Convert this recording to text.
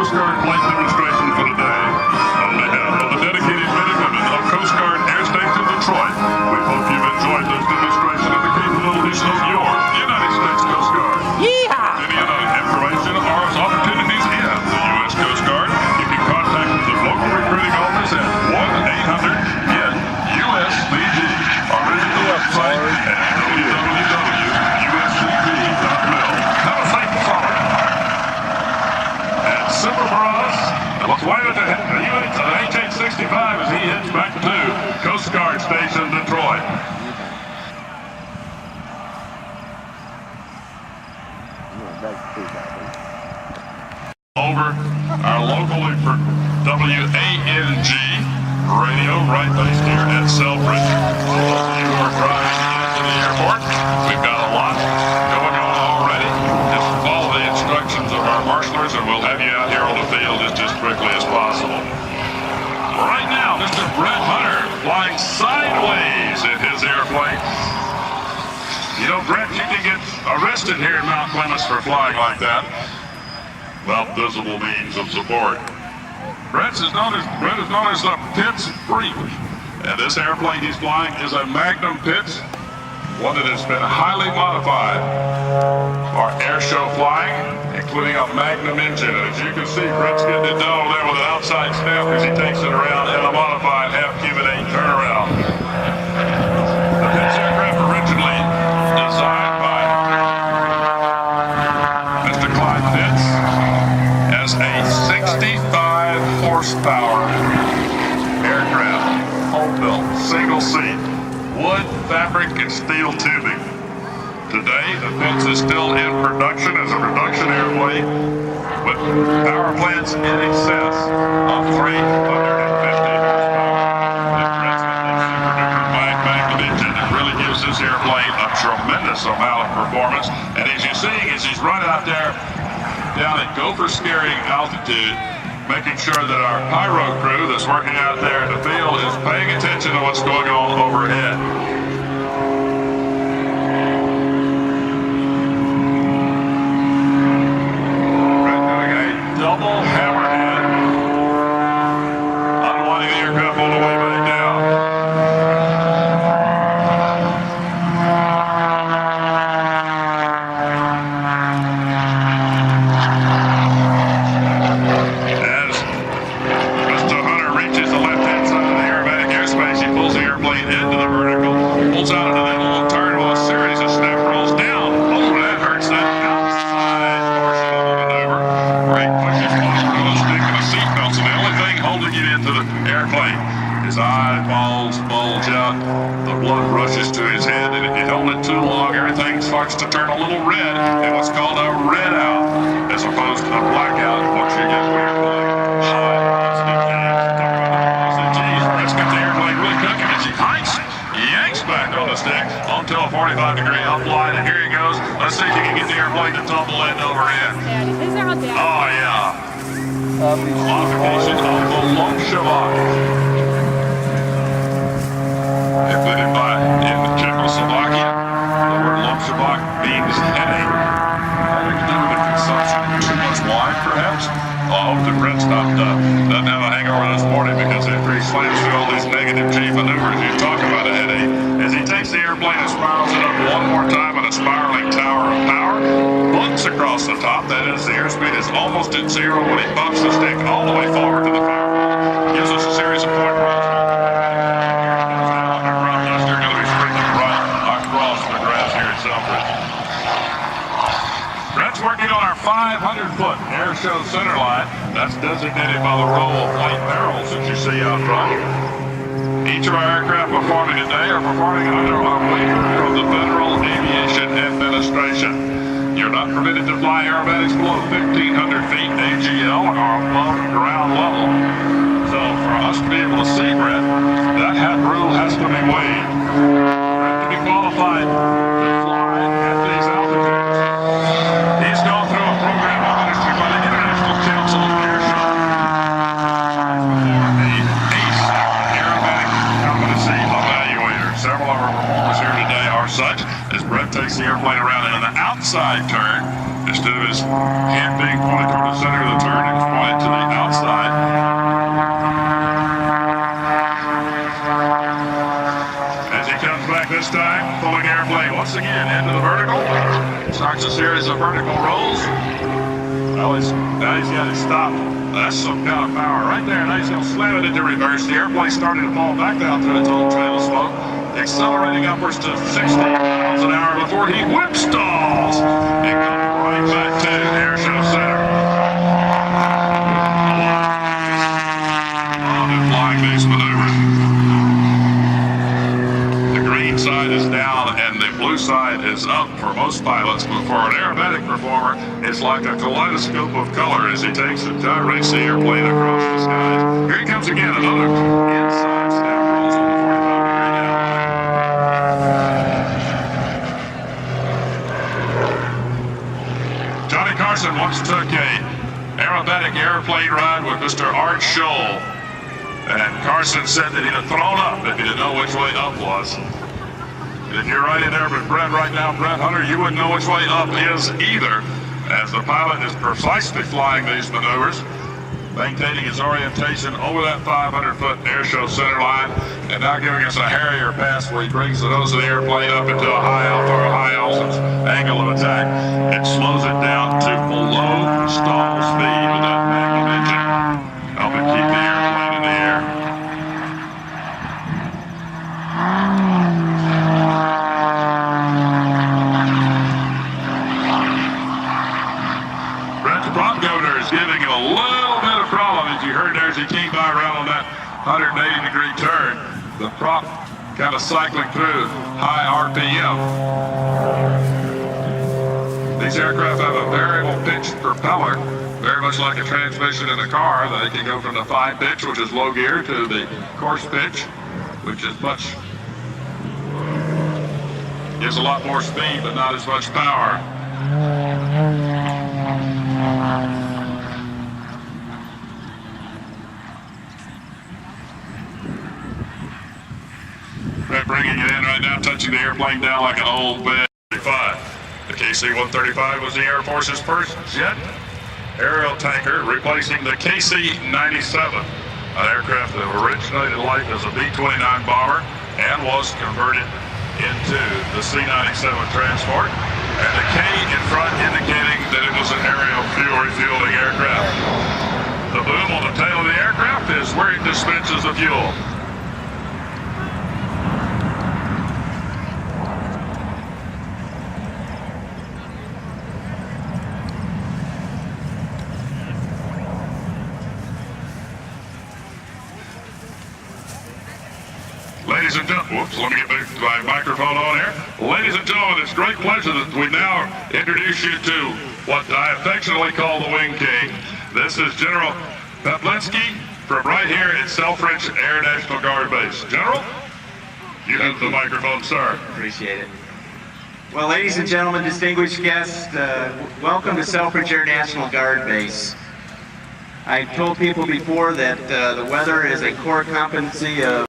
Coast Guard flight demonstration for the day. On behalf of the dedicated men and women of Coast Guard Air Station Detroit, we hope you've enjoyed this demonstration of the capabilities of your United States Coast Guard. Yeehaw! Any other information or opportunities in the U.S. Coast Guard, you can contact the local recruiting office at 1-800-GET-USCG or visit the website at www.uscg.mil. Have a safe summer. And super for us, let's wave it to HH-65 as he heads back to Coast Guard Station Detroit. Over our locally for WANG radio right based here at Selfridge. You are driving into the airport. We've got a lot going on already. Just follow the instructions of our marshalers and we'll have you out here on the field just as quickly as possible. Right now, Mr. Brett Hunter flying sideways in his airplane. You know, Brett, you can get arrested here in Mount Clemens for flying like that without visible means of support. Brett is known as the Pitts Freak. And this airplane he's flying is a Magnum Pitts, one that has been highly modified for airshow flying, including a Magnum engine. And as you can see, Brett's getting it done over there with an outside stamp as he takes it around in a modified half-cubic 8 turnaround. The Pitts aircraft originally designed by Mr. Clyde Pitts as a 65 horsepower aircraft, home built, single seat, wood, fabric, and steel tubing. Today, the Pitts is still in production as a production airplane with power plants in excess of 350 horsepower. It runs with a super duper Magnum engine that really gives this airplane a tremendous amount of performance. And as you see, as he's right out there down at Gopher Scaring altitude, making sure that our pyro crew that's working out there in the field is paying attention to what's going on overhead. Right, doing a double hammerhead, unwinding the aircraft all the way back down. His eyeballs bulge out, the blood rushes to his head, and if you hold it too long, everything starts to turn a little red, and what's called a red out, as opposed to a blackout, what you get when you're flying high. Geez, let's get the airplane really cooking as he yanks back on the stick onto a 45-degree upline, and here he goes. Let's see if you can get the airplane to tumble end over end. Oh, yeah. Modification of the lump shavak. Included in Czechoslovakia, the word lump shavak means headache. Having to do with the consumption of too much wine, perhaps? I hope that Brett doesn't have a hangover this morning because after he slams through all these negative G maneuvers, you talk about a headache. As he takes the airplane and spirals it up one more time on a spiraling tower of power, bumps across the top, that is, the airspeed is almost at zero when he bumps the stick all the way forward to the firewall. Gives us a series of point runs. They're going to be streaking right across the grass here at Selfridge. Brett's working on our 500-foot Airshow center line. That's designated by the row of white barrels that you see out front. Each of our aircraft performing today are performing under our waiver from the Federal Aviation Administration. You're not permitted to fly aerobatics below 1,500 feet AGL or above ground level. So for us to be able to see Brett, that rule has to be waived. Brett to be qualified to fly at these altitudes. He's gone through a program administered by the International Council of Airshow before the ACE Aerobatic Competency Evaluator. Several of our performers here today are such, as Brett takes the airplane around in an outside turn, Instead of his hand being pointed toward the center of the turn, it was pointed to the outside. As he comes back this time, pulling airplane once again into the vertical. Starts a series of vertical rolls. Now he's got it stopped. That's some kind of power right there. Now he's going to slam it into reverse. The airplane starting to fall back down through its old trail of smoke, accelerating upwards to 60 miles an hour before he whip stalls and comes right back to Airshow Center. Flying these maneuvers. The green side is down and the blue side is up for most pilots, but for an aerobatic performer, it's like a kaleidoscope of color as he takes and gyrates the airplane across the skies. Here he comes again, another inside step rolls on the 45-degree down. Johnny Carson once took a aerobatic airplane ride with Mr. Airshow, and Carson said that he'd have thrown up if he didn't know which way up was. If you're right in there with Brent right now, Brent Hunter, you wouldn't know which way up is either, as the pilot is precisely flying these maneuvers, maintaining his orientation over that 500-foot Airshow center line, and now giving us a Harrier pass where he brings the nose of the airplane up into a high alpha or a high altitude angle of attack. It slows it down to below stall speed with that magnum engine, helping keep the airplane in the air. Prop governor is giving him a little bit of problem, as you heard there as he came by around on that 180-degree turn. The prop kind of cycling through high RPM. These aircraft have a variable pitch propeller, very much like a transmission in a car. They can go from the fine pitch, which is low gear, to the coarse pitch, which is gives a lot more speed, but not as much power. Brett bringing it in right now, touching the airplane down like an old bed. The KC-135 was the Air Force's first jet aerial tanker, replacing the KC-97, an aircraft that originated life as a B-29 bomber and was converted into the C-97 transport, and the K in front indicating that it was an aerial fuel refueling aircraft. The boom on the tail of the aircraft is where it dispenses the fuel. Ladies and gentlemen, whoops, let me get my microphone on here. Ladies and gentlemen, it's a great pleasure that we now introduce you to what I affectionately call the Wing King. This is General Pavlinsky from right here at Selfridge Air National Guard Base. General, you have the microphone, sir. Appreciate it. Well, ladies and gentlemen, distinguished guests, welcome to Selfridge Air National Guard Base. I told people before that the weather is a core competency of